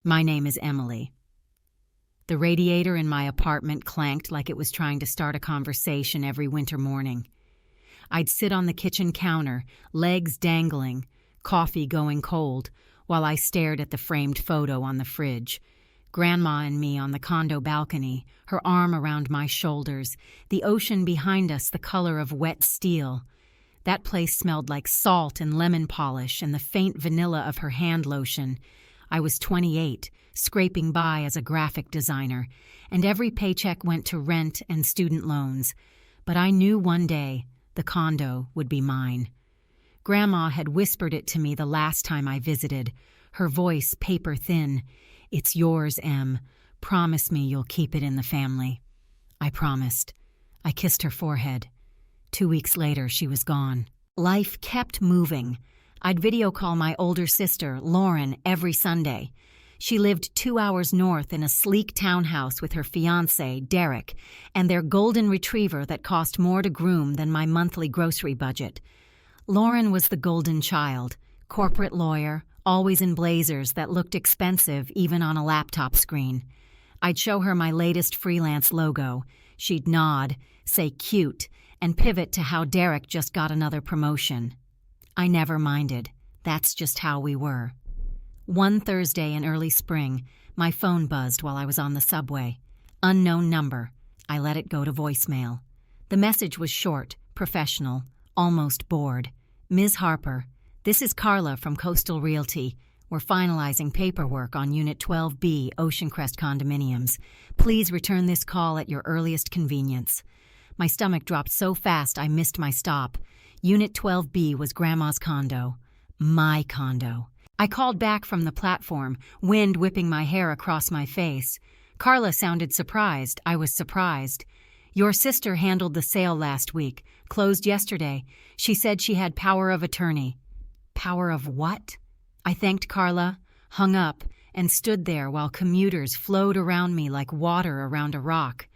My name is Emily. The radiator in my apartment clanked like it was trying to start a conversation every winter morning. I'd sit on the kitchen counter, legs dangling, coffee going cold, while I stared at the framed photo on the fridge. Grandma and me on the condo balcony, her arm around my shoulders, the ocean behind us the color of wet steel. That place smelled like salt and lemon polish and the faint vanilla of her hand lotion. I was 28, scraping by as a graphic designer, and every paycheck went to rent and student loans. But I knew one day the condo would be mine. Grandma had whispered it to me the last time I visited, her voice paper thin. "It's yours, Em. Promise me you'll keep it in the family." I promised. I kissed her forehead. 2 weeks later, she was gone. Life kept moving. I'd video call my older sister, Lauren, every Sunday. She lived 2 hours north in a sleek townhouse with her fiancé, Derek, and their golden retriever that cost more to groom than my monthly grocery budget. Lauren was the golden child, corporate lawyer, always in blazers that looked expensive even on a laptop screen. I'd show her my latest freelance logo. She'd nod, say cute, and pivot to how Derek just got another promotion. I never minded. That's just how we were. One Thursday in early spring, my phone buzzed while I was on the subway. Unknown number. I let it go to voicemail. The message was short, professional, almost bored. "Ms. Harper, this is Carla from Coastal Realty. We're finalizing paperwork on Unit 12B, Ocean Crest condominiums. Please return this call at your earliest convenience." My stomach dropped so fast I missed my stop. Unit 12B was Grandma's condo. My condo. I called back from the platform, wind whipping my hair across my face. Carla sounded surprised. I was surprised. "Your sister handled the sale last week. Closed yesterday. She said she had power of attorney." Power of what? I thanked Carla, hung up, and stood there while commuters flowed around me like water around a rock.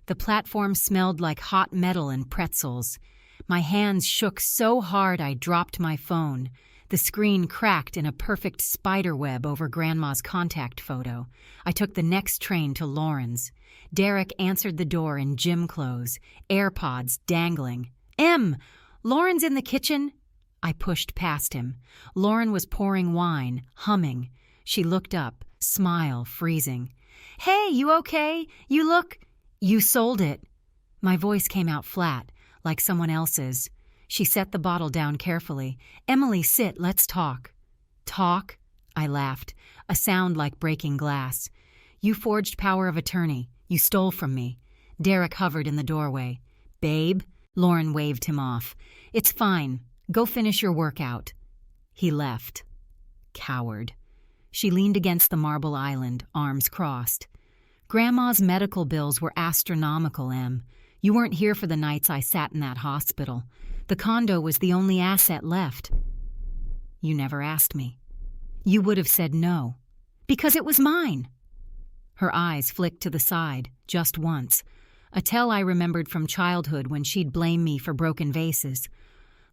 The platform smelled like hot metal and pretzels. My hands shook so hard I dropped my phone. The screen cracked in a perfect spiderweb over Grandma's contact photo. I took the next train to Lauren's. Derek answered the door in gym clothes, AirPods dangling. "Em, Lauren's in the kitchen." I pushed past him. Lauren was pouring wine, humming. She looked up, smile freezing. "Hey, you okay? You look—" "You sold it." My voice came out flat, like someone else's. She set the bottle down carefully. "Emily, sit, let's talk." "Talk?" I laughed, a sound like breaking glass. "You forged power of attorney. You stole from me." Derek hovered in the doorway. "Babe?" Lauren waved him off. "It's fine. Go finish your workout." He left. Coward. She leaned against the marble island, arms crossed. "Grandma's medical bills were astronomical, Em. You weren't here for the nights I sat in that hospital. The condo was the only asset left." "You never asked me." "You would have said no." "Because it was mine." Her eyes flicked to the side, just once. A tell I remembered from childhood when she'd blame me for broken vases.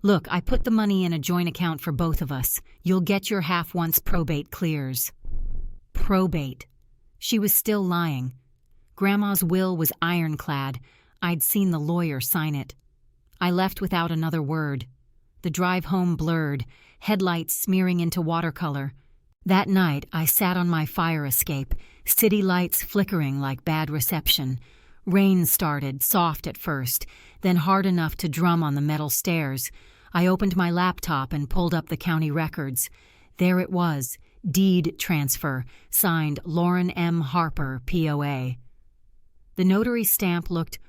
"Look, I put the money in a joint account for both of us. You'll get your half once probate clears." Probate. She was still lying. Grandma's will was ironclad. I'd seen the lawyer sign it. I left without another word. The drive home blurred, headlights smearing into watercolor. That night, I sat on my fire escape, city lights flickering like bad reception. Rain started, soft at first, then hard enough to drum on the metal stairs. I opened my laptop and pulled up the county records. There it was, deed transfer, signed Lauren M. Harper, POA. The notary stamp looked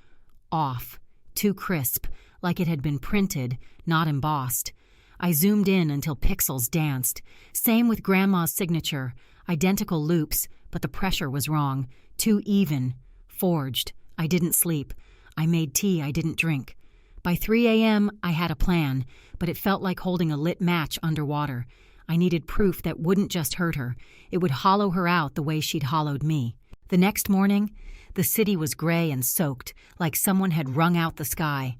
off, too crisp, like it had been printed, not embossed. I zoomed in until pixels danced. Same with Grandma's signature, identical loops, but the pressure was wrong, too even. Forged. I didn't sleep. I made tea I didn't drink. By 3 a.m., I had a plan, but it felt like holding a lit match underwater. I needed proof that wouldn't just hurt her. It would hollow her out the way she'd hollowed me. The next morning, the city was gray and soaked, like someone had wrung out the sky.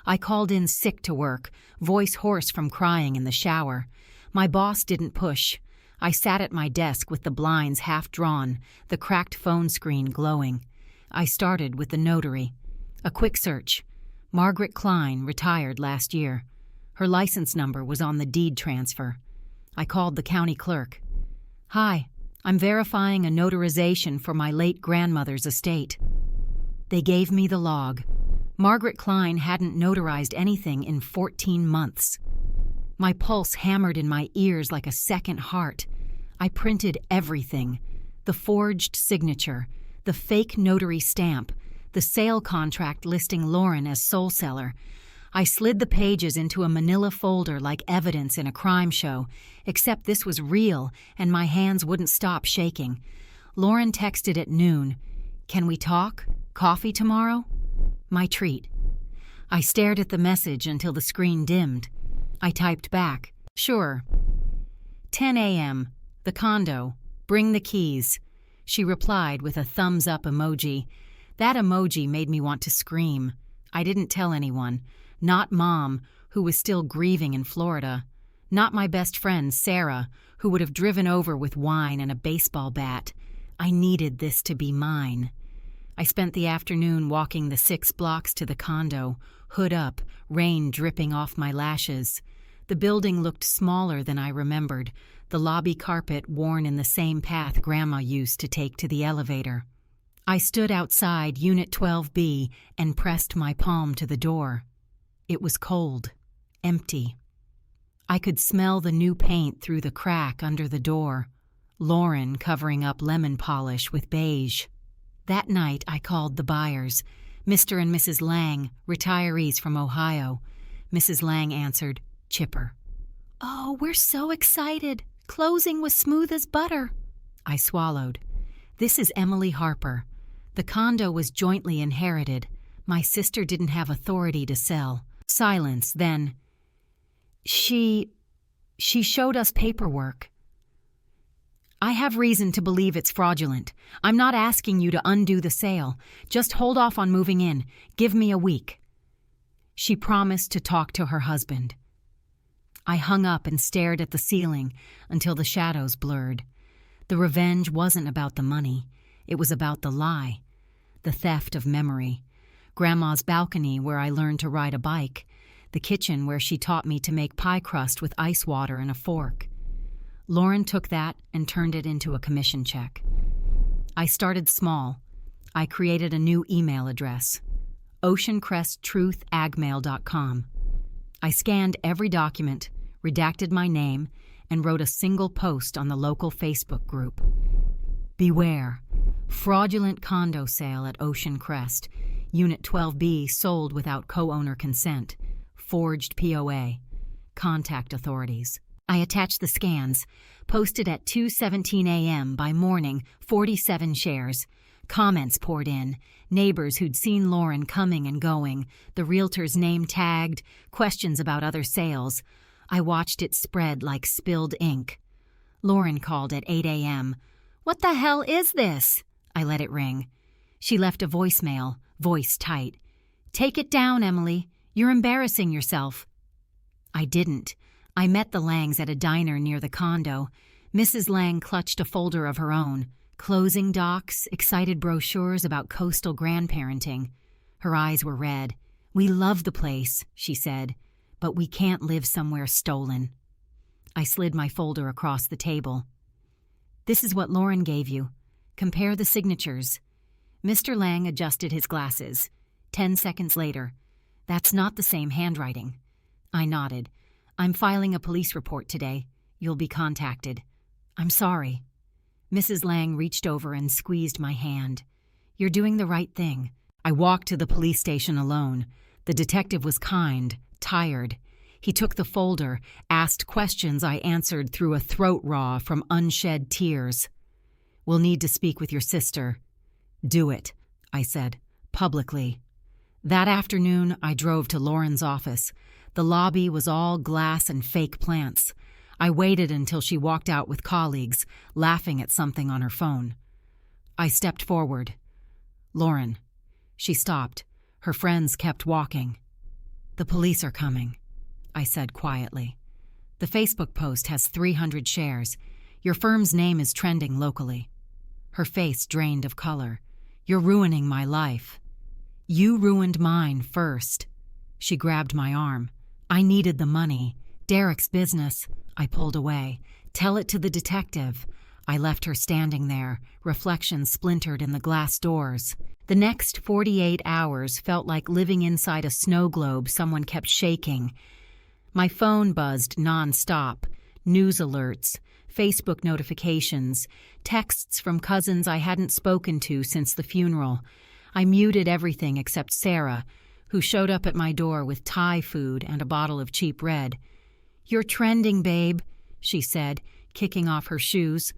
I called in sick to work, voice hoarse from crying in the shower. My boss didn't push. I sat at my desk with the blinds half drawn, the cracked phone screen glowing. I started with the notary. A quick search. Margaret Klein, retired last year. Her license number was on the deed transfer. I called the county clerk. "Hi, I'm verifying a notarization for my late grandmother's estate." They gave me the log. Margaret Klein hadn't notarized anything in 14 months. My pulse hammered in my ears like a second heart. I printed everything: the forged signature, the fake notary stamp, the sale contract listing Lauren as sole seller. I slid the pages into a manila folder like evidence in a crime show, except this was real and my hands wouldn't stop shaking. Lauren texted at noon. "Can we talk? Coffee tomorrow?" My treat. I stared at the message until the screen dimmed. I typed back, "Sure." 10 a.m. The condo. Bring the keys. She replied with a thumbs-up emoji. That emoji made me want to scream. I didn't tell anyone. Not Mom, who was still grieving in Florida. Not my best friend, Sarah, who would have driven over with wine and a baseball bat. I needed this to be mine. I spent the afternoon walking the 6 blocks to the condo, hood up, rain dripping off my lashes. The building looked smaller than I remembered, the lobby carpet worn in the same path Grandma used to take to the elevator. I stood outside Unit 12B and pressed my palm to the door. It was cold, empty. I could smell the new paint through the crack under the door, Lauren covering up lemon polish with beige. That night I called the buyers, Mr. and Mrs. Lang, retirees from Ohio. Mrs. Lang answered, chipper. "Oh, we're so excited. Closing was smooth as butter." I swallowed. "This is Emily Harper. The condo was jointly inherited. My sister didn't have authority to sell." Silence, then. She showed us paperwork. "I have reason to believe it's fraudulent. I'm not asking you to undo the sale. Just hold off on moving in. Give me a week." She promised to talk to her husband. I hung up and stared at the ceiling until the shadows blurred. The revenge wasn't about the money. It was about the lie, the theft of memory. Grandma's balcony where I learned to ride a bike, the kitchen where she taught me to make pie crust with ice water and a fork. Lauren took that and turned it into a commission check. I started small. I created a new email address, oceancresttruthagmail.com. I scanned every document, redacted my name, and wrote a single post on the local Facebook group. Beware. Fraudulent condo sale at Ocean Crest. Unit 12B sold without co-owner consent. Forged POA. Contact authorities. I attached the scans. Posted at 2:17 a.m. By morning, 47 shares. Comments poured in. Neighbors who'd seen Lauren coming and going. The realtor's name tagged. Questions about other sales. I watched it spread like spilled ink. Lauren called at 8 a.m. "What the hell is this?" I let it ring. She left a voicemail, voice tight. "Take it down, Emily. You're embarrassing yourself." I didn't. I met the Langs at a diner near the condo. Mrs. Lang clutched a folder of her own. Closing docs, excited brochures about coastal grandparenting. Her eyes were red. "We love the place," she said, "but we can't live somewhere stolen." I slid my folder across the table. "This is what Lauren gave you. Compare the signatures." Mr. Lang adjusted his glasses. 10 seconds later, "That's not the same handwriting." I nodded. "I'm filing a police report today. You'll be contacted." "I'm sorry." Mrs. Lang reached over and squeezed my hand. "You're doing the right thing." I walked to the police station alone. The detective was kind, tired. He took the folder, asked questions I answered through a throat raw from unshed tears. "We'll need to speak with your sister." "Do it," I said, publicly. That afternoon, I drove to Lauren's office. The lobby was all glass and fake plants. I waited until she walked out with colleagues, laughing at something on her phone. I stepped forward. "Lauren." She stopped. Her friends kept walking. "The police are coming," I said quietly. "The Facebook post has 300 shares. Your firm's name is trending locally." Her face drained of color. "You're ruining my life." "You ruined mine first." She grabbed my arm. "I needed the money. Derek's business." I pulled away. "Tell it to the detective." I left her standing there, reflections splintered in the glass doors. The next 48 hours felt like living inside a snow globe someone kept shaking. My phone buzzed non-stop. News alerts, Facebook notifications, texts from cousins I hadn't spoken to since the funeral. I muted everything except Sarah, who showed up at my door with Thai food and a bottle of cheap red. "You're trending, babe," she said, kicking off her shoes.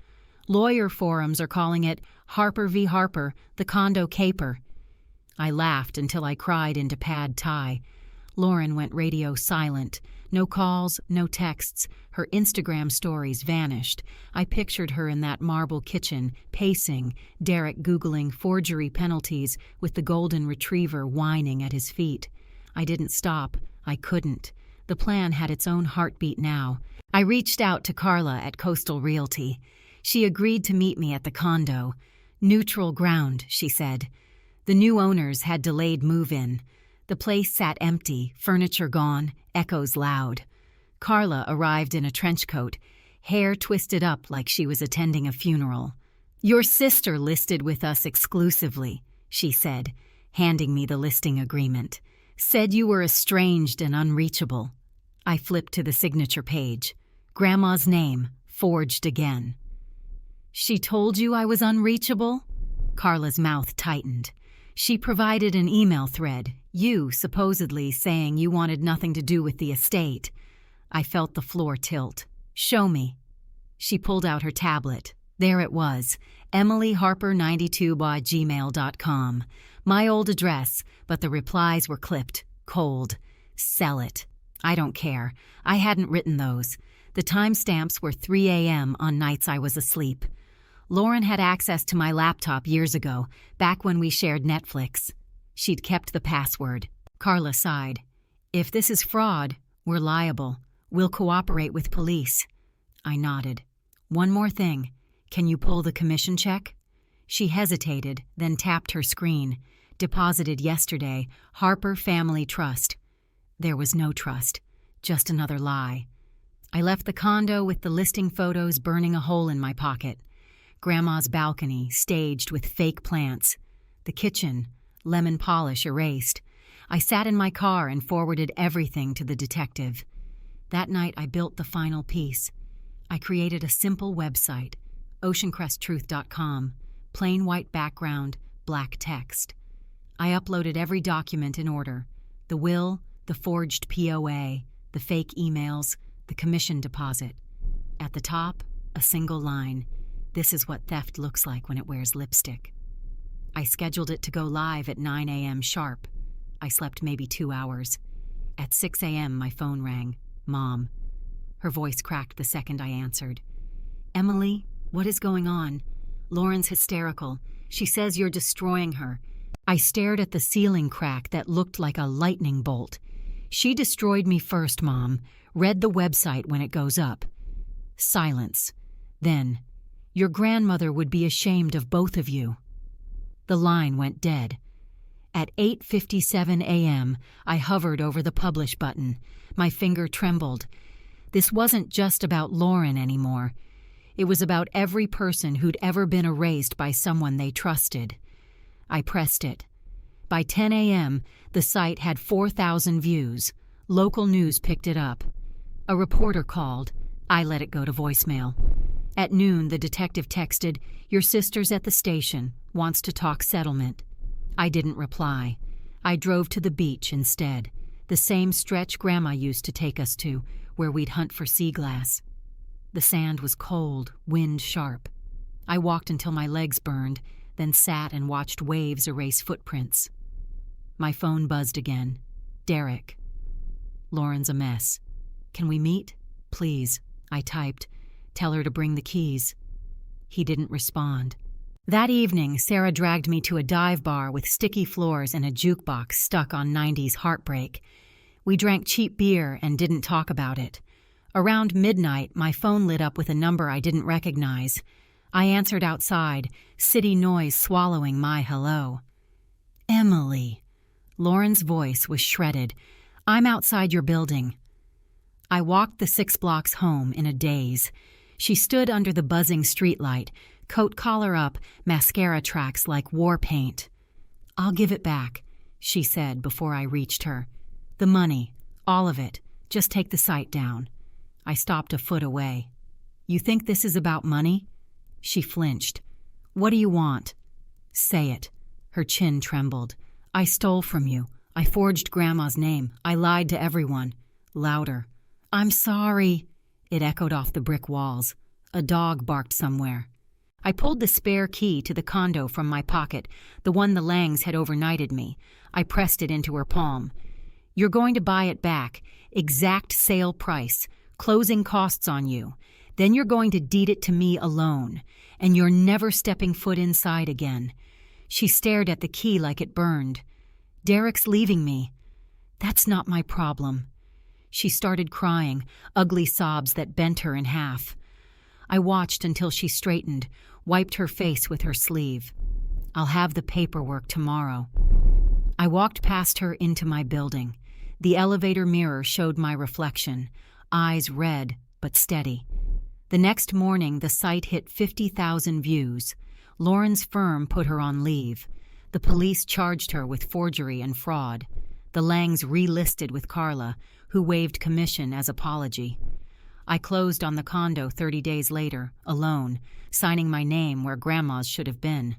"Lawyer forums are calling it Harper v. Harper, the Condo caper." I laughed until I cried into pad Thai. Lauren went radio silent. No calls, no texts. Her Instagram stories vanished. I pictured her in that marble kitchen, pacing, Derek Googling forgery penalties with the golden retriever whining at his feet. I didn't stop. I couldn't. The plan had its own heartbeat now. I reached out to Carla at Coastal Realty. She agreed to meet me at the condo. "Neutral ground," she said. The new owners had delayed move-in. The place sat empty, furniture gone, echoes loud. Carla arrived in a trench coat, hair twisted up like she was attending a funeral. "Your sister listed with us exclusively," she said, handing me the listing agreement. "Said you were estranged and unreachable." I flipped to the signature page. Grandma's name, forged again. "She told you I was unreachable?" Carla's mouth tightened. "She provided an email thread, you supposedly saying you wanted nothing to do with the estate." I felt the floor tilt. "Show me." She pulled out her tablet. There it was, emilyharper92@gmail.com. My old address, but the replies were clipped, cold. "Sell it." "I don't care." I hadn't written those. The timestamps were 3 a.m. on nights I was asleep. Lauren had access to my laptop years ago, back when we shared Netflix. She'd kept the password. Carla sighed. "If this is fraud, we're liable. We'll cooperate with police." I nodded. "One more thing. Can you pull the commission check?" She hesitated, then tapped her screen. "Deposited yesterday, Harper Family Trust." There was no trust, just another lie. I left the condo with the listing photos burning a hole in my pocket. Grandma's balcony, staged with fake plants. The kitchen, lemon polish erased. I sat in my car and forwarded everything to the detective. That night I built the final piece. I created a simple website, oceancresttruth.com, plain white background, black text. I uploaded every document in order: the will, the forged POA, the fake emails, the commission deposit. At the top, a single line: "This is what theft looks like when it wears lipstick." I scheduled it to go live at 9 a.m. sharp. I slept maybe 2 hours. At 6 a.m. my phone rang. Mom. Her voice cracked the second I answered. "Emily, what is going on?" "Lauren's hysterical. She says you're destroying her." I stared at the ceiling crack that looked like a lightning bolt. "She destroyed me first, Mom. Read the website when it goes up." Silence. Then, "Your grandmother would be ashamed of both of you." The line went dead. At 8:57 a.m., I hovered over the publish button. My finger trembled. This wasn't just about Lauren anymore. It was about every person who'd ever been erased by someone they trusted. I pressed it. By 10 a.m., the site had 4,000 views. Local news picked it up. A reporter called. I let it go to voicemail. At noon, the detective texted, "Your sister's at the station, wants to talk settlement." I didn't reply. I drove to the beach instead, the same stretch Grandma used to take us to, where we'd hunt for sea glass. The sand was cold, wind sharp. I walked until my legs burned, then sat and watched waves erase footprints. My phone buzzed again. Derek. "Lauren's a mess. Can we meet? Please," I typed. "Tell her to bring the keys." He didn't respond. That evening, Sarah dragged me to a dive bar with sticky floors and a jukebox stuck on 90s heartbreak. We drank cheap beer and didn't talk about it. Around midnight, my phone lit up with a number I didn't recognize. I answered outside, city noise swallowing my hello. Emily. Lauren's voice was shredded. I'm outside your building. I walked the 6 blocks home in a daze. She stood under the buzzing streetlight, coat collar up, mascara tracks like war paint. I'll give it back, she said before I reached her. The money, all of it. Just take the site down. I stopped a foot away. You think this is about money? She flinched. What do you want? Say it. Her chin trembled. I stole from you. I forged Grandma's name. I lied to everyone. Louder. I'm sorry. It echoed off the brick walls. A dog barked somewhere. I pulled the spare key to the condo from my pocket, the one the Langs had overnighted me. I pressed it into her palm. You're going to buy it back. Exact sale price. Closing costs on you. Then you're going to deed it to me alone, and you're never stepping foot inside again. She stared at the key like it burned. Derek's leaving me. That's not my problem. She started crying, ugly sobs that bent her in half. I watched until she straightened, wiped her face with her sleeve. I'll have the paperwork tomorrow. I walked past her into my building. The elevator mirror showed my reflection, eyes red but steady. The next morning, the site hit 50,000 views. Lauren's firm put her on leave. The police charged her with forgery and fraud. The Langs relisted with Carla, who waived commission as apology. I closed on the condo 30 days later, alone, signing my name where Grandma's should have been.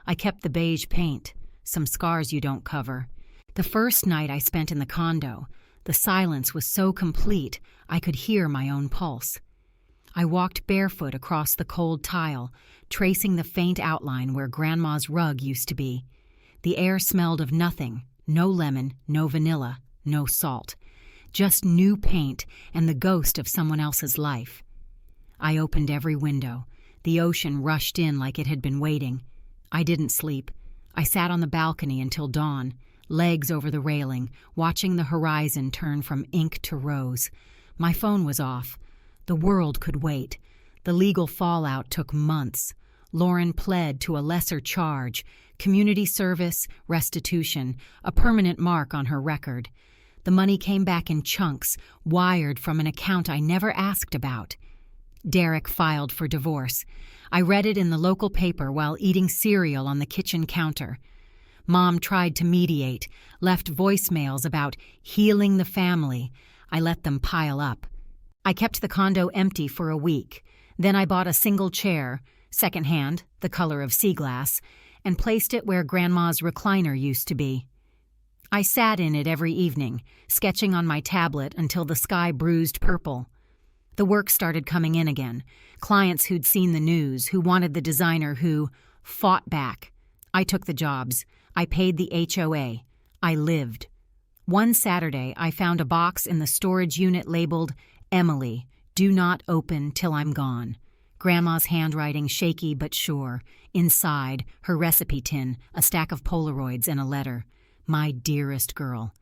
I kept the beige paint, some scars you don't cover. The first night I spent in the condo, the silence was so complete I could hear my own pulse. I walked barefoot across the cold tile, tracing the faint outline where Grandma's rug used to be. The air smelled of nothing, no lemon, no vanilla, no salt. Just new paint and the ghost of someone else's life. I opened every window. The ocean rushed in like it had been waiting. I didn't sleep. I sat on the balcony until dawn, legs over the railing, watching the horizon turn from ink to rose. My phone was off. The world could wait. The legal fallout took months. Lauren pled to a lesser charge, community service, restitution, a permanent mark on her record. The money came back in chunks, wired from an account I never asked about. Derek filed for divorce. I read it in the local paper while eating cereal on the kitchen counter. Mom tried to mediate, left voicemails about healing the family. I let them pile up. I kept the condo empty for a week. Then I bought a single chair, secondhand, the color of sea glass, and placed it where Grandma's recliner used to be. I sat in it every evening, sketching on my tablet until the sky bruised purple. The work started coming in again. Clients who'd seen the news, who wanted the designer who fought back. I took the jobs. I paid the HOA. I lived. One Saturday, I found a box in the storage unit labeled, Emily, do not open till I'm gone. Grandma's handwriting shaky but sure. Inside, her recipe tin, a stack of Polaroids, and a letter. My dearest girl.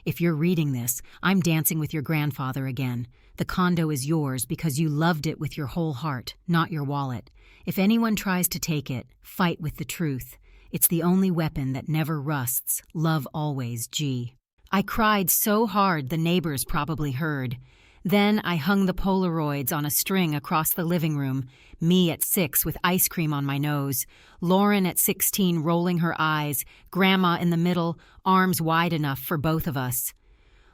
If you're reading this, I'm dancing with your grandfather again. The condo is yours because you loved it with your whole heart, not your wallet. If anyone tries to take it, fight with the truth. It's the only weapon that never rusts. Love always, G. I cried so hard the neighbors probably heard. Then I hung the Polaroids on a string across the living room, me at 6 with ice cream on my nose, Lauren at 16 rolling her eyes, Grandma in the middle, arms wide enough for both of us.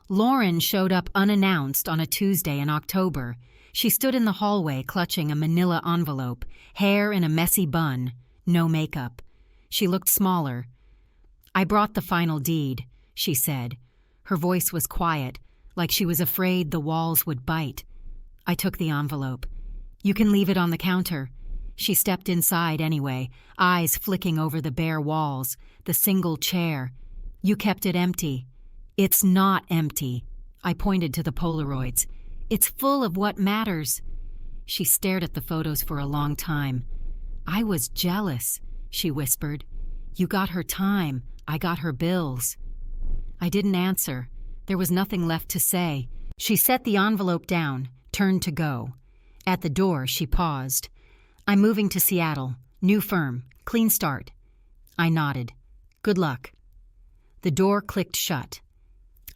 Lauren showed up unannounced on a Tuesday in October. She stood in the hallway clutching a manila envelope, hair in a messy bun, no makeup. She looked smaller. I brought the final deed, she said. Her voice was quiet, like she was afraid the walls would bite. I took the envelope. You can leave it on the counter. She stepped inside anyway, eyes flicking over the bare walls, the single chair. You kept it empty. It's not empty. I pointed to the Polaroids. It's full of what matters. She stared at the photos for a long time. I was jealous, she whispered. You got her time. I got her bills. I didn't answer. There was nothing left to say. She set the envelope down, turned to go. At the door, she paused. "I'm moving to Seattle. New firm. Clean start." I nodded. "Good luck." The door clicked shut.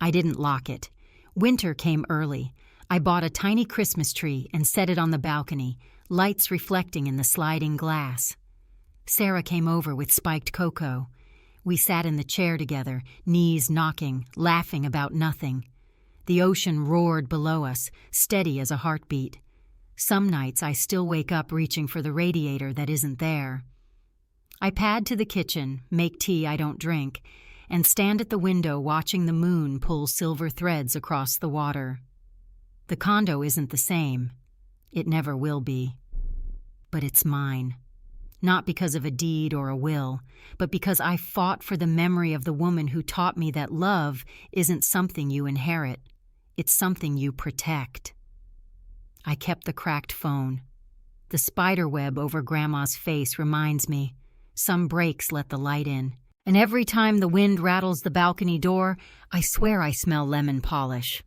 I didn't lock it. Winter came early. I bought a tiny Christmas tree and set it on the balcony, lights reflecting in the sliding glass. Sarah came over with spiked cocoa. We sat in the chair together, knees knocking, laughing about nothing. The ocean roared below us, steady as a heartbeat. Some nights I still wake up reaching for the radiator that isn't there. I pad to the kitchen, make tea I don't drink, and stand at the window watching the moon pull silver threads across the water. The condo isn't the same. It never will be. But it's mine. Not because of a deed or a will, but because I fought for the memory of the woman who taught me that love isn't something you inherit. It's something you protect. I kept the cracked phone. The spider web over Grandma's face reminds me, some breaks let the light in. And every time the wind rattles the balcony door, I swear I smell lemon polish.